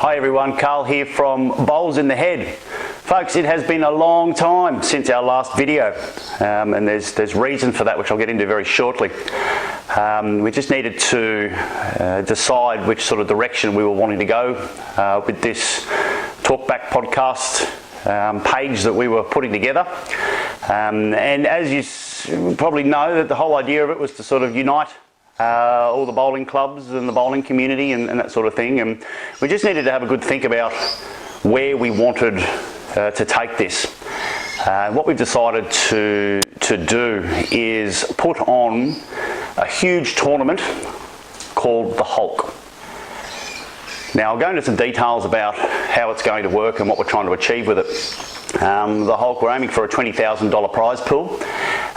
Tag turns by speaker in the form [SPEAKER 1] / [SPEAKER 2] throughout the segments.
[SPEAKER 1] Hi everyone, Carl here from Bowls in the Head. Folks, it has been a long time since our last video, and there's reason for that, which I'll get into very shortly. We just needed to decide which sort of direction we were wanting to go with this Talkback podcast page that we were putting together. And as you probably know, that the whole idea of it was to sort of unite all the bowling clubs and the bowling community and that sort of thing, and we just needed to have a good think about where we wanted to take this. What we've decided to do is put on a huge tournament called the Hulk. Now I'll go into some details about how it's going to work and what we're trying to achieve with it. The Hulk, we're aiming for a $20,000 prize pool.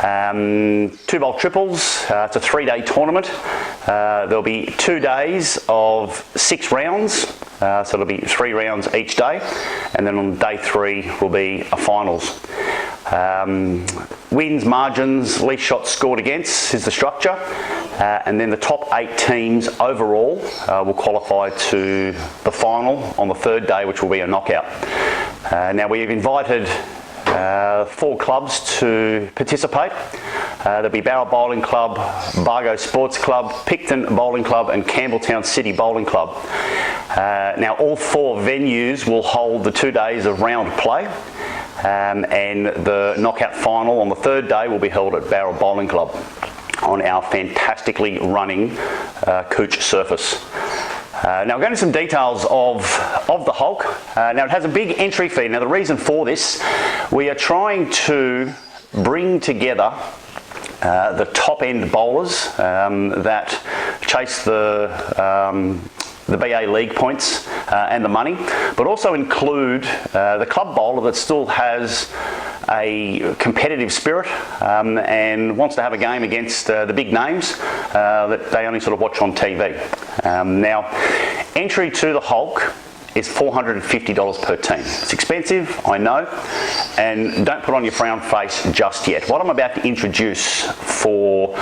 [SPEAKER 1] 2 bowl triples, it's a 3-day tournament. There'll be 2 days of 6 rounds, so it'll be 3 rounds each day, and then on day 3 will be a finals. Wins, margins, least shots scored against is the structure, and then the top 8 teams overall will qualify to the final on the 3rd day, which will be a knockout. Now we've invited 4 clubs to participate. There'll be Barra Bowling Club, Bargo Sports Club, Picton Bowling Club and Campbelltown City Bowling Club. Now all 4 venues will hold the 2 days of round play, and the knockout final on the 3rd day will be held at Barra Bowling Club on our fantastically running couch surface. Now we're going into some details of the Hulk. Now it has a big entry fee. Now the reason for this, we are trying to bring together the top end bowlers that chase the BA League points and the money, but also include the club bowler that still has a competitive spirit and wants to have a game against the big names that they only sort of watch on TV. Now, entry to the Hulk is $450 per team. It's expensive, I know, and don't put on your frown face just yet. What I'm about to introduce for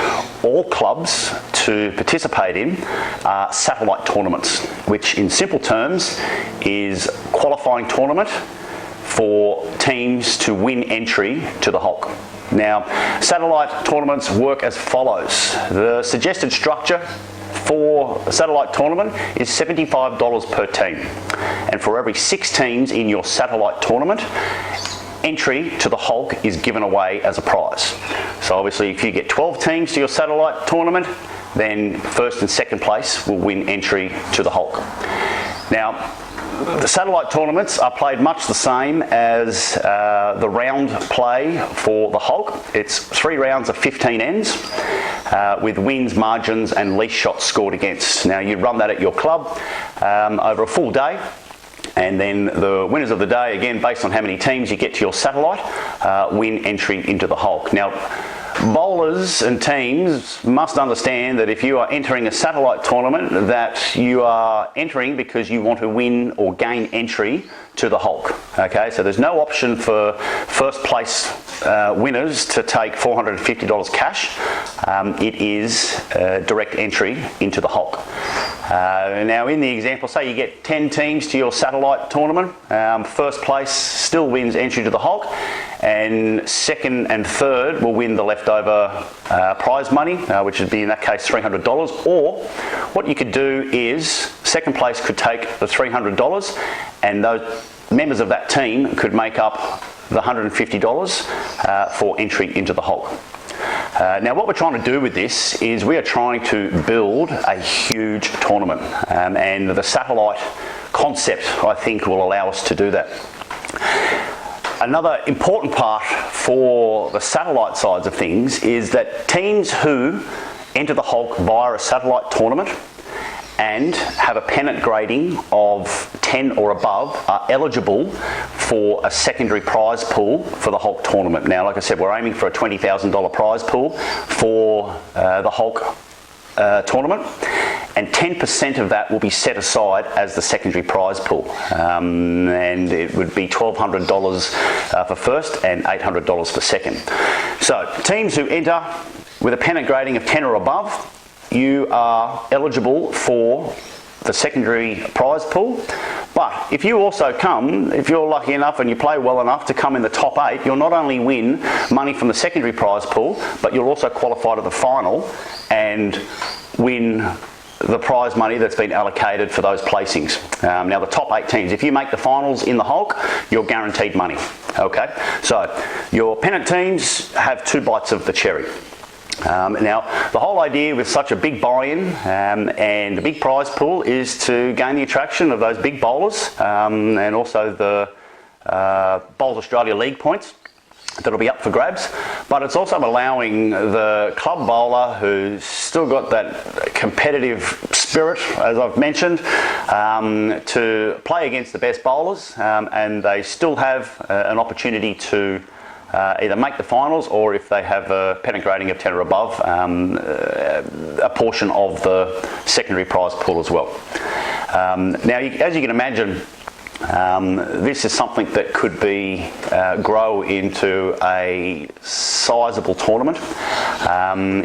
[SPEAKER 1] all clubs to participate in are satellite tournaments, which in simple terms is qualifying tournament for teams to win entry to the Hulk. Now, satellite tournaments work as follows. The suggested structure for a satellite tournament is $75 per team, and for every 6 teams in your satellite tournament, entry to the Hulk is given away as a prize. So obviously if you get 12 teams to your satellite tournament, then 1st and 2nd place will win entry to the Hulk. Now, the satellite tournaments are played much the same as the round play for the Hulk. It's 3 rounds of 15 ends with wins, margins and least shots scored against. Now you run that at your club over a full day, and then the winners of the day, again based on how many teams you get to your satellite, win entry into the Hulk. Now, bowlers and teams must understand that if you are entering a satellite tournament, that you are entering because you want to win or gain entry to the Hulk. Okay, so there's no option for 1st place winners to take $450 cash. It is direct entry into the Hulk. Now in the example, say you get 10 teams to your satellite tournament, 1st place still wins entry to the Hulk, and 2nd and 3rd will win the leftover prize money, which would be in that case $300. Or what you could do is 2nd place could take the $300, and those members of that team could make up the $150 for entry into the Hulk. Now what we're trying to do with this is we are trying to build a huge tournament, and the satellite concept I think will allow us to do that. Another important part for the satellite sides of things is that teams who enter the Hulk via a satellite tournament and have a pennant grading of 10 or above are eligible for a secondary prize pool for the Hulk tournament. Now, like I said, we're aiming for a $20,000 prize pool for the Hulk tournament, and 10% of that will be set aside as the secondary prize pool, and it would be $1,200 for 1st and $800 for 2nd. So teams who enter with a pennant grading of 10 or above, you are eligible for the secondary prize pool. But if you also come, if you're lucky enough and you play well enough to come in the top 8, you'll not only win money from the secondary prize pool, but you'll also qualify to the final and win the prize money that's been allocated for those placings. Now the top 8 teams, if you make the finals in the Hulk, you're guaranteed money. Okay, so your pennant teams have 2 bites of the cherry. Now, the whole idea with such a big buy-in and a big prize pool is to gain the attraction of those big bowlers and also the Bowls Australia League points that'll be up for grabs, but it's also allowing the club bowler who's still got that competitive spirit, as I've mentioned, to play against the best bowlers, and they still have an opportunity to either make the finals, or if they have a pennant grading of 10 or above, a portion of the secondary prize pool as well. Now, as you can imagine, this is something that could be grow into a sizable tournament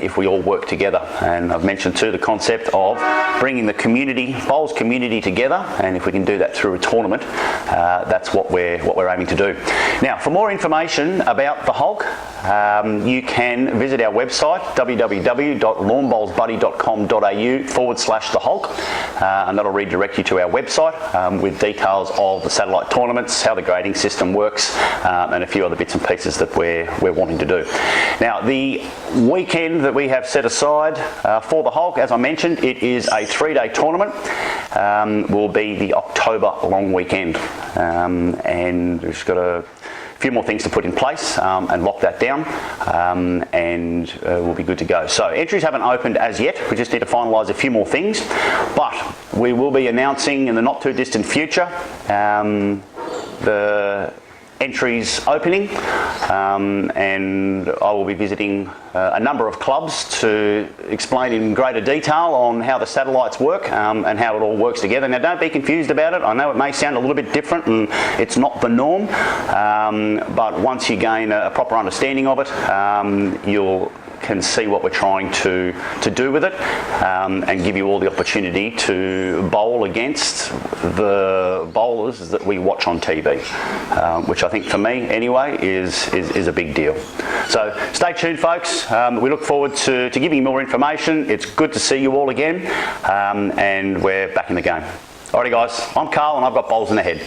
[SPEAKER 1] if we all work together. And I've mentioned too the concept of bringing the community, bowls community together, and if we can do that through a tournament, that's what we're aiming to do. Now, for more information about the Hulk, you can visit our website www.lawnbowlsbuddy.com.au/the Hulk, and that'll redirect you to our website with details of the satellite tournaments, how the grading system works, and a few other bits and pieces that we're wanting to do. Now, the weekend that we have set aside for the Hulk, as I mentioned, it is a 3-day tournament. Will be the October long weekend, and we've just got a few more things to put in place and lock that down, and we'll be good to go. So entries haven't opened as yet. We just need to finalise a few more things, but we will be announcing in the not too distant future the entries opening, and I will be visiting a number of clubs to explain in greater detail on how the satellites work and how it all works together. Now, don't be confused about it. I know it may sound a little bit different and it's not the norm, but once you gain a proper understanding of it, you'll can see what we're trying to do with it, and give you all the opportunity to bowl against the bowlers that we watch on TV, which I think for me anyway is a big deal. So stay tuned, folks. We look forward to giving you more information. It's good to see you all again, and we're back in the game. Alrighty guys, I'm Carl and I've got bowls in the head.